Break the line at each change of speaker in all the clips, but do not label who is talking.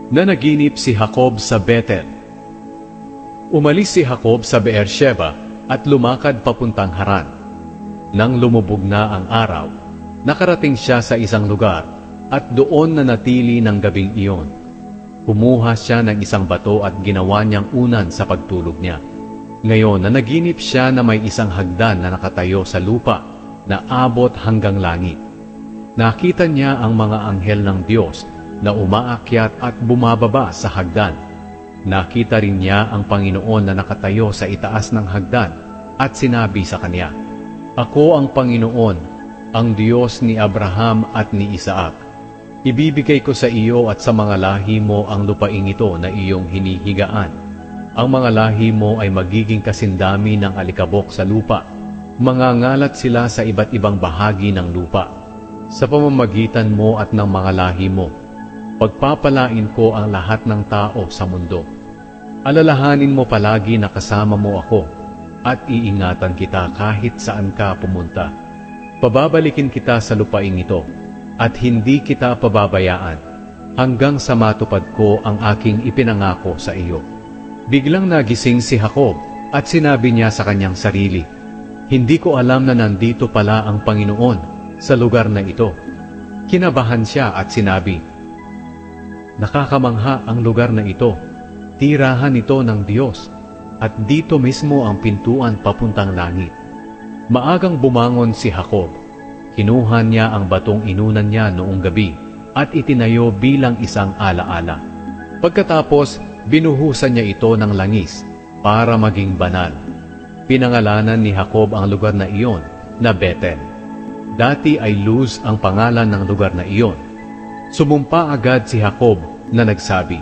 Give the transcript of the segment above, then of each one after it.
Nanaginip si Jacob sa Bethel. Umalis si Jacob sa Beersheba at lumakad papuntang Haran. Nang lumubog na ang araw, nakarating siya sa isang lugar at doon nanatili ng gabing iyon. Kumuha siya ng isang bato at ginawa niyang unan sa pagtulog niya. Ngayon nanaginip siya na may isang hagdan na nakatayo sa lupa na abot hanggang langit. Nakita niya ang mga anghel ng Diyos na umaakyat at bumababa sa hagdan. Nakita rin niya ang Panginoon na nakatayo sa itaas ng hagdan at sinabi sa kanya, "Ako ang Panginoon, ang Diyos ni Abraham at ni Isaac. Ibibigay ko sa iyo at sa mga lahi mo ang lupaing ito na iyong hinihigaan. Ang mga lahi mo ay magiging kasindami ng alikabok sa lupa. Mangangalat sila sa iba't ibang bahagi ng lupa. Sa pamamagitan mo at ng mga lahi mo, pagpapalain ko ang lahat ng tao sa mundo. Alalahanin mo palagi na kasama mo ako at iingatan kita kahit saan ka pumunta. Pababalikin kita sa lupaing ito at hindi kita pababayaan hanggang sa matupad ko ang aking ipinangako sa iyo." Biglang nagising si Jacob at sinabi niya sa kanyang sarili, "Hindi ko alam na nandito pala ang Panginoon sa lugar na ito." Kinabahan siya at sinabi, "Nakakamangha ang lugar na ito. Tirahan ito ng Diyos at dito mismo ang pintuan papuntang langit." Maagang bumangon si Jacob. Kinuha niya ang batong inunan niya noong gabi at itinayo bilang isang alaala. Pagkatapos, binuhusan niya ito ng langis para maging banal. Pinangalanan ni Jacob ang lugar na iyon na Bethel. Dati ay Luz ang pangalan ng lugar na iyon. Sumumpa agad si Jacob na nagsabi,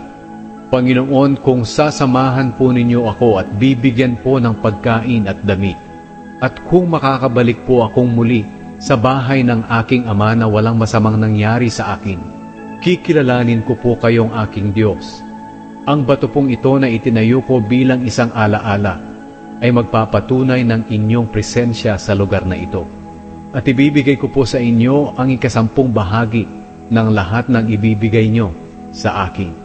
"Panginoon, kung sasamahan po ninyo ako at bibigyan po ng pagkain at damit, at kung makakabalik po akong muli sa bahay ng aking ama na walang masamang nangyari sa akin, kikilalanin ko po kayong aking Diyos. Ang bato pong ito na itinayo ko bilang isang alaala ay magpapatunay ng inyong presensya sa lugar na ito. At ibibigay ko po sa inyo ang ika-10 bahagi ng lahat ng ibibigay nyo sa akin."